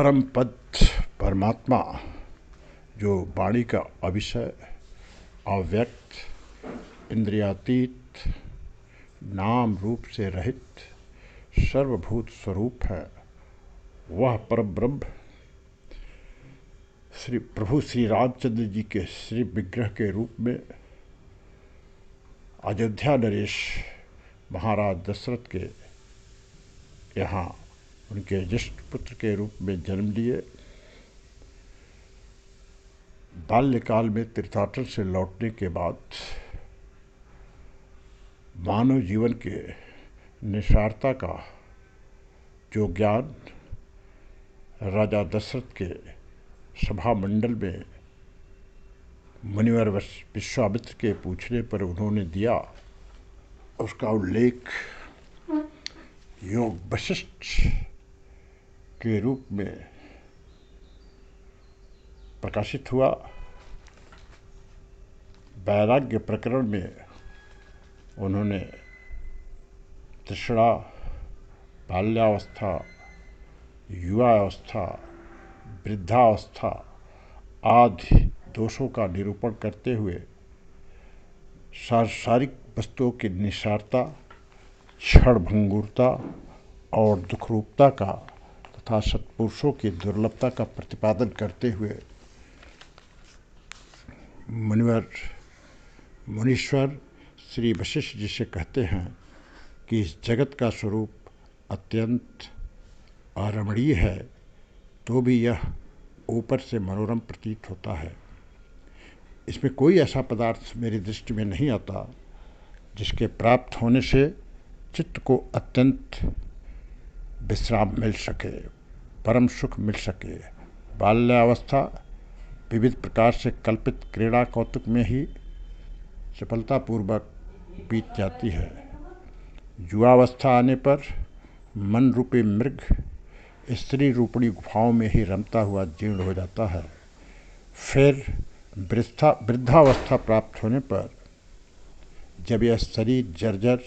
परम पद परमात्मा जो वाणी का अविषय, अव्यक्त, इंद्रियातीत, नाम रूप से रहित सर्वभूत स्वरूप है, वह परब्रह्म श्री प्रभु श्री रामचंद्र जी के श्री विग्रह के रूप में अयोध्या नरेश महाराज दशरथ के यहाँ उनके ज्येष्ठ पुत्र के रूप में जन्म लिए। बाल्यकाल में तीर्थाटन से लौटने के बाद मानव जीवन के निसारता का जो ज्ञान राजा दशरथ के सभा मंडल में मुनिवर विश्वामित्र के पूछने पर उन्होंने दिया, उसका उल्लेख योग वशिष्ठ के रूप में प्रकाशित हुआ। वैराग्य प्रकरण में उन्होंने तृष्णा, बाल्यावस्था, युवावस्था, वृद्धावस्था आदि दोषों का निरूपण करते हुए सांसारिक वस्तुओं की निसारता, क्षणभंगुरता और दुखरूपता का तथा सत्पुरुषों की दुर्लभता का प्रतिपादन करते हुए मुनीश्वर श्री वशिष्ठ जी से कहते हैं कि इस जगत का स्वरूप अत्यंत अरमणीय है, तो भी यह ऊपर से मनोरम प्रतीत होता है। इसमें कोई ऐसा पदार्थ मेरी दृष्टि में नहीं आता जिसके प्राप्त होने से चित्त को अत्यंत विश्राम मिल सके, परम सुख मिल सके। बाल्यावस्था विविध प्रकार से कल्पित क्रीड़ा कौतुक में ही सफलतापूर्वक बीत जाती है। युवावस्था आने पर मन रूपी मृग स्त्री रूपणी गुफाओं में ही रमता हुआ जीर्ण हो जाता है। फिर वृद्धावस्था प्राप्त होने पर जब यह शरीर जर्जर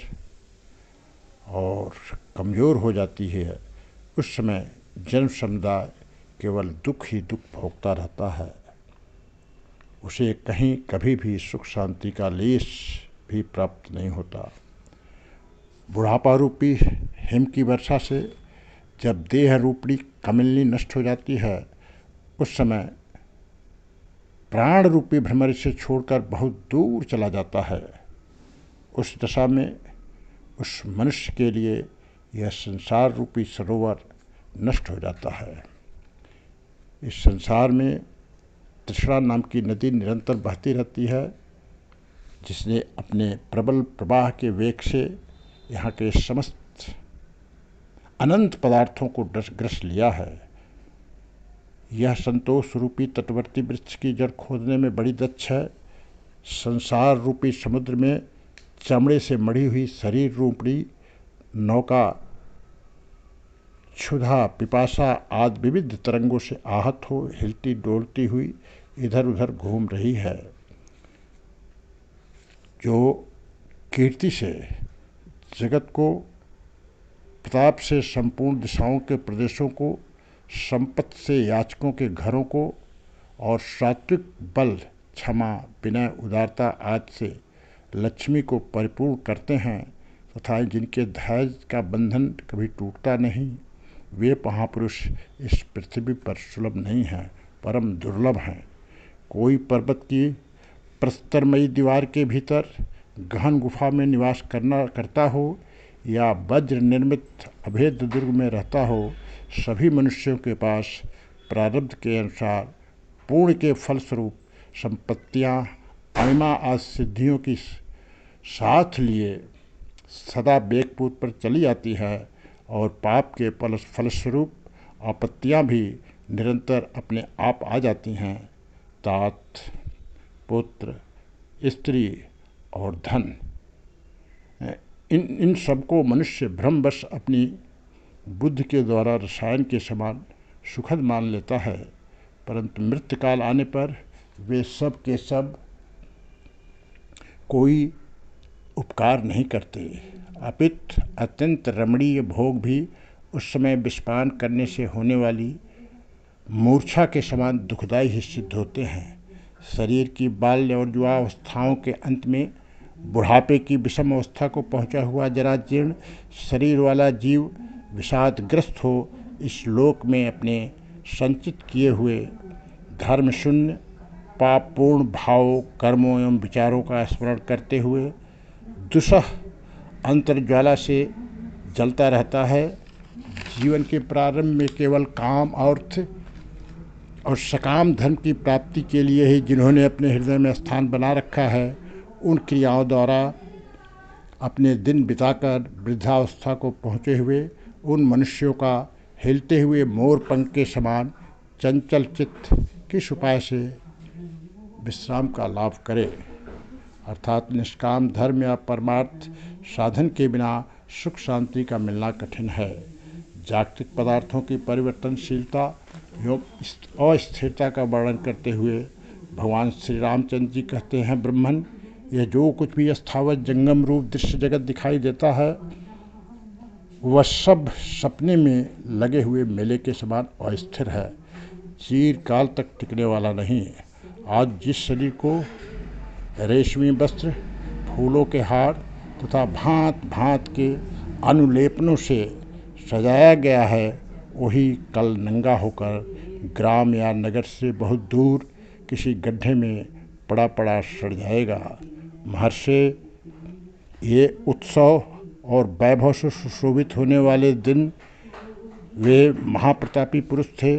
और कमज़ोर हो जाती है, उस समय जन समुदाय केवल दुख ही दुख भोगता रहता है। उसे कहीं कभी भी सुख शांति का लेश भी प्राप्त नहीं होता। बुढ़ापा रूपी हिम की वर्षा से जब देह रूपणी कमलनी नष्ट हो जाती है, उस समय प्राण रूपी भ्रमर से छोड़कर बहुत दूर चला जाता है। उस दशा में उस मनुष्य के लिए यह संसार रूपी सरोवर नष्ट हो जाता है। इस संसार में तृष्णा नाम की नदी निरंतर बहती रहती है, जिसने अपने प्रबल प्रवाह के वेग से यहाँ के समस्त अनंत पदार्थों को ग्रस लिया है। यह संतोष रूपी तटवर्ती वृक्ष की जड़ खोदने में बड़ी दक्ष है। संसार रूपी समुद्र में चमड़े से मढ़ी हुई शरीर रूपणी नौका क्षुधा, पिपासा आदि विविध तरंगों से आहत हो हिलती डोलती हुई इधर उधर घूम रही है। जो कीर्ति से जगत को, प्रताप से संपूर्ण दिशाओं के प्रदेशों को, संपत्ति से याचकों के घरों को और सात्विक बल, क्षमा, विनय, उदारता आदि से लक्ष्मी को परिपूर्ण करते हैं तथा जिनके धैर्य का बंधन कभी टूटता नहीं, वे महापुरुष इस पृथ्वी पर सुलभ नहीं हैं, परम दुर्लभ हैं। कोई पर्वत की प्रस्तरमयी दीवार के भीतर गहन गुफा में निवास करता हो या वज्र निर्मित अभेद दुर्ग में रहता हो, सभी मनुष्यों के पास प्रारब्ध के अनुसार पुण्य के फलस्वरूप संपत्तियाँ, अणिमा आदि सिद्धियों की साथ लिए सदा बेगपूत पर चली आती है और पाप के फलस्वरूप आपत्तियाँ भी निरंतर अपने आप आ जाती हैं। तात, पुत्र, स्त्री और धन, इन सबको मनुष्य भ्रमवश अपनी बुद्धि के द्वारा रसायन के समान सुखद मान लेता है, परंतु मृत्युकाल आने पर वे सब के सब कोई उपकार नहीं करते। अपितु अत्यंत रमणीय भोग भी उस समय विषपान करने से होने वाली मूर्छा के समान दुखदायी ही सिद्ध होते हैं। शरीर की बाल्य और युवावस्थाओं के अंत में बुढ़ापे की विषम अवस्था को पहुंचा हुआ जराजीर्ण शरीर वाला जीव विषादग्रस्त हो इस लोक में अपने संचित किए हुए धर्म शून्य पापपूर्ण भावों, कर्मों एवं विचारों का स्मरण करते हुए दुसह अंतर्ज्वाला से जलता रहता है। जीवन के प्रारंभ में केवल काम, अर्थ और सकाम धर्म की प्राप्ति के लिए ही जिन्होंने अपने हृदय में स्थान बना रखा है, उन क्रियाओं द्वारा अपने दिन बिताकर वृद्धावस्था को पहुँचे हुए उन मनुष्यों का हिलते हुए मोर पंख के समान चंचल चित्त किस उपाय से विश्राम का लाभ करे। अर्थात निष्काम धर्म या परमार्थ साधन के बिना सुख शांति का मिलना कठिन है। जागतिक पदार्थों की परिवर्तनशीलता एवं अस्थिरता का वर्णन करते हुए भगवान श्री रामचंद्र जी कहते हैं, ब्रह्मन, यह जो कुछ भी स्थावर जंगम रूप दृश्य जगत दिखाई देता है वह सब सपने में लगे हुए मेले के समान अस्थिर है, चीर काल तक टिकने वाला नहीं। आज जिस शरीर को रेशमी वस्त्र, फूलों के हार तथा भांत भांत के अनुलेपनों से सजाया गया है, वही कल नंगा होकर ग्राम या नगर से बहुत दूर किसी गड्ढे में पड़ा पड़ा सड़ जाएगा। महर्षि, ये उत्सव और वैभव से सुशोभित होने वाले दिन वे महाप्रतापी पुरुष थे,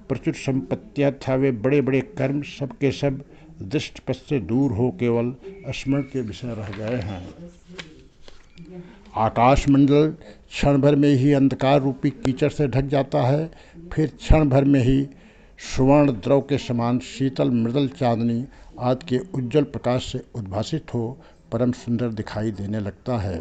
प्रचुर संपत्तियाँ था, वे बड़े बड़े कर्म सबके सब दृष्ट पथ से दूर हो केवल स्मरण के विषय रह गए हैं। आकाशमंडल क्षण भर में ही अंधकार रूपी कीचड़ से ढक जाता है, फिर क्षण भर में ही सुवर्ण द्रव के समान शीतल मृदल चांदनी आदि के उज्जवल प्रकाश से उद्भासित हो परम सुंदर दिखाई देने लगता है।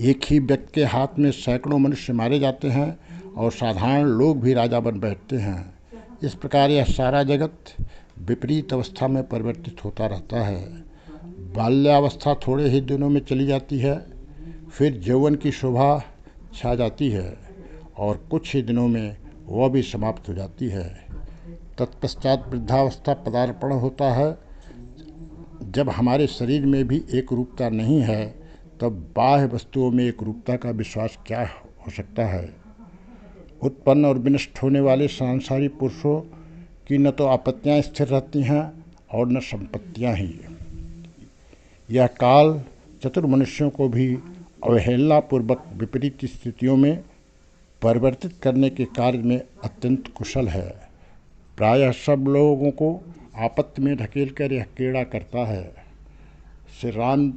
एक ही व्यक्ति के हाथ में सैकड़ों मनुष्य मारे जाते हैं और साधारण लोग भी राजा बन बैठते हैं। इस प्रकार यह सारा जगत विपरीत अवस्था में परिवर्तित होता रहता है। बाल्यावस्था थोड़े ही दिनों में चली जाती है, फिर यौवन की शोभा छा जाती है और कुछ ही दिनों में वह भी समाप्त हो जाती है। तत्पश्चात वृद्धावस्था पदार्पण होता है। जब हमारे शरीर में भी एक रूपता नहीं है, तब बाह्य वस्तुओं में एक रूपता का विश्वास क्या हो सकता है। उत्पन्न और विनष्ट होने वाले सांसारिक पुरुषों की न तो आपत्तियाँ स्थिर रहती हैं और न संपत्तियाँ ही। यह काल चतुर मनुष्यों को भी अवहेलनापूर्वक विपरीत स्थितियों में परिवर्तित करने के कार्य में अत्यंत कुशल है। प्रायः सब लोगों को आपत्ति में ढकेल कर यह क्रीड़ा करता है। श्री राम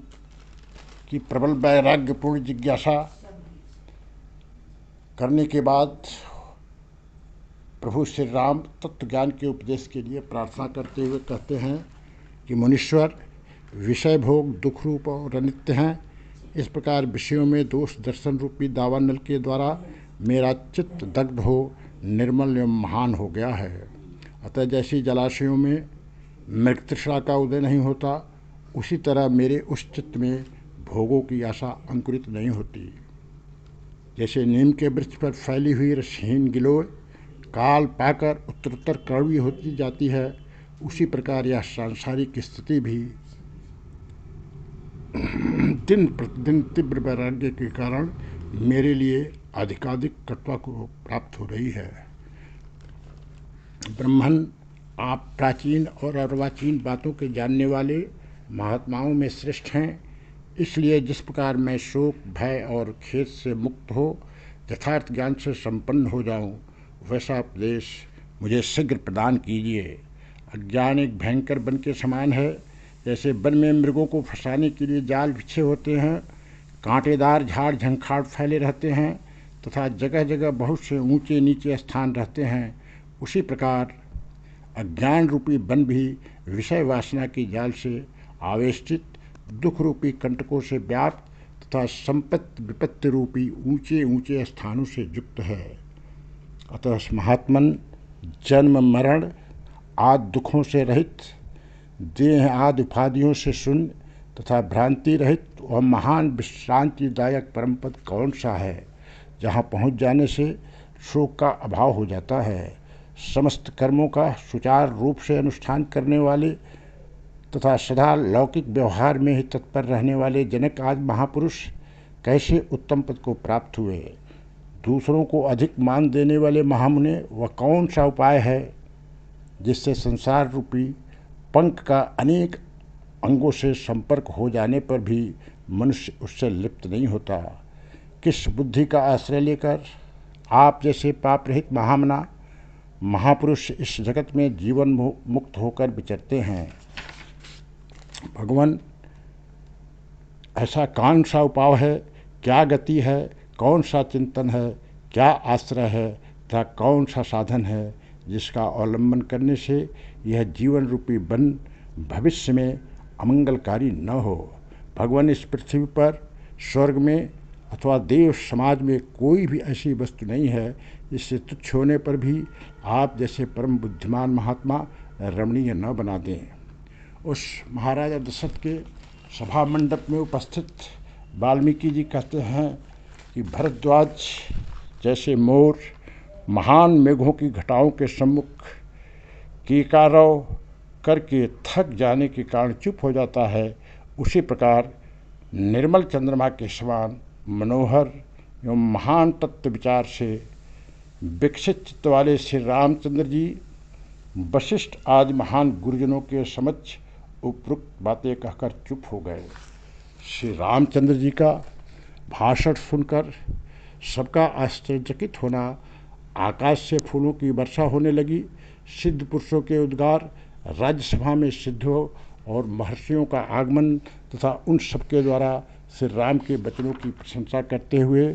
की प्रबल वैराग्यपूर्ण जिज्ञासा करने के बाद प्रभु श्री राम तत्व ज्ञान के उपदेश के लिए प्रार्थना करते हुए कहते हैं कि मुनीश्वर, विषय भोग दुख रूप और अनित्य हैं। इस प्रकार विषयों में दोष दर्शन रूपी दावानल के द्वारा मेरा चित्त दग्ध हो निर्मल एवं महान हो गया है। अतः जैसी जलाशयों में मृग तृष्णा का उदय नहीं होता, उसी तरह मेरे उस चित्त में भोगों की आशा अंकुरित नहीं होती। जैसे नीम के वृक्ष पर फैली हुई रसहीन गिलोय काल पाकर उत्तरोत्तर कड़वी होती जाती है, उसी प्रकार यह सांसारिक स्थिति भी दिन प्रतिदिन तीव्र वैराग्य के कारण मेरे लिए अधिकाधिक कटुता को प्राप्त हो रही है। ब्रह्मन, आप प्राचीन और अर्वाचीन बातों के जानने वाले महात्माओं में श्रेष्ठ हैं, इसलिए जिस प्रकार मैं शोक, भय और खेद से मुक्त हो यथार्थ ज्ञान से संपन्न हो जाऊं, वैसा उपदेश मुझे शीघ्र प्रदान कीजिए। अज्ञान एक भयंकर वन के समान है। जैसे वन में मृगों को फंसाने के लिए जाल बिछे होते हैं, कांटेदार झाड़ झंखाड़ फैले रहते हैं तथा जगह जगह बहुत से ऊंचे नीचे स्थान रहते हैं, उसी प्रकार अज्ञान रूपी वन भी विषय वासना की जाल से आवेष्टित दुख रूपी कंटकों से व्याप्त तथा संपत्ति विपत्ति रूपी ऊंचे ऊंचे स्थानों से युक्त है। अतः महात्मन, जन्म मरण आदि दुखों से रहित, देह आदि उपाधियों से शून्य तथा भ्रांति रहित वह महान विश्रांतिदायक परम पद कौन सा है, जहाँ पहुँच जाने से शोक का अभाव हो जाता है। समस्त कर्मों का सुचारू रूप से अनुष्ठान करने वाले तथा सदा लौकिक व्यवहार में ही तत्पर रहने वाले जनक आदि महापुरुष कैसे उत्तम पद को प्राप्त हुए। दूसरों को अधिक मान देने वाले महामुने वह कौन सा उपाय है जिससे संसार रूपी पंख का अनेक अंगों से संपर्क हो जाने पर भी मनुष्य उससे लिप्त नहीं होता। किस बुद्धि का आश्रय लेकर आप जैसे पाप रहित महामना महापुरुष इस जगत में जीवन मुक्त होकर विचरते हैं। भगवान, ऐसा कौन सा उपाय है, क्या गति है, कौन सा चिंतन है, क्या आश्रय है तथा कौन सा साधन है जिसका अवलंबन करने से यह जीवन रूपी वन भविष्य में अमंगलकारी न हो। भगवान, इस पृथ्वी पर, स्वर्ग में अथवा देव समाज में कोई भी ऐसी वस्तु नहीं है जिससे तुच्छ होने पर भी आप जैसे परम बुद्धिमान महात्मा रमणीय न बना दें। उस महाराजा दशरथ के सभा मंडप में उपस्थित वाल्मीकि जी कहते हैं कि भरद्वाज जैसे मोर महान मेघों की घटाओं के सम्मुख कीकारव करके थक जाने के कारण चुप हो जाता है, उसी प्रकार निर्मल चंद्रमा के समान मनोहर एवं महान तत्व विचार से विकसित चित्त वाले श्री रामचंद्र जी वशिष्ठ आदि महान गुरुजनों के समक्ष उपरोक्त बातें कहकर चुप हो गए। श्री रामचंद्र जी का भाषण सुनकर सबका आश्चर्यचकित होना, आकाश से फूलों की वर्षा होने लगी। सिद्ध पुरुषों के उद्गार, राज्यसभा में सिद्धों और महर्षियों का आगमन तथा उन सबके द्वारा श्री राम के वचनों की प्रशंसा करते हुए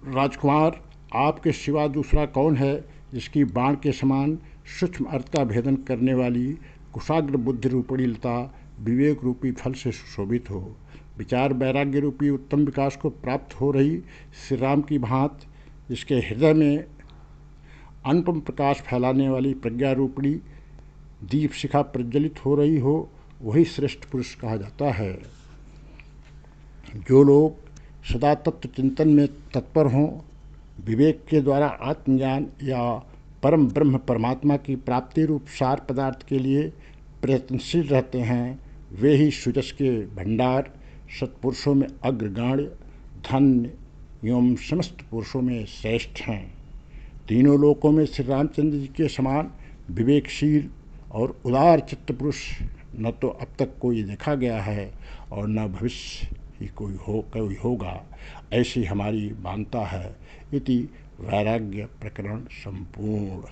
राजकुमार, आपके सिवा दूसरा कौन है जिसकी बाण के समान सूक्ष्म अर्थ का भेदन करने वाली कुशाग्र बुद्धि रूपणी लता विवेक रूपी फल से सुशोभित हो। विचार वैराग्य रूपी उत्तम विकास को प्राप्त हो रही श्री राम की भांति जिसके हृदय में अनुपम प्रकाश फैलाने वाली प्रज्ञा रूपणी दीप शिखा प्रज्वलित हो रही हो, वही श्रेष्ठ पुरुष कहा जाता है। जो लोग सदा तत्व चिंतन में तत्पर हों, विवेक के द्वारा आत्मज्ञान या परम ब्रह्म परमात्मा की प्राप्ति रूप सार पदार्थ के लिए प्रयत्नशील रहते हैं, वे ही सुजस के भंडार, सत्पुरुषों में अग्रगण्य, धन्य एवं समस्त पुरुषों में श्रेष्ठ हैं। तीनों लोकों में श्री रामचंद्र जी के समान विवेकशील और उदार चित्त पुरुष न तो अब तक कोई देखा गया है और न भविष्य ही कोई होगा, ऐसी हमारी मानता है। इति वैराग्य प्रकरण संपूर्ण।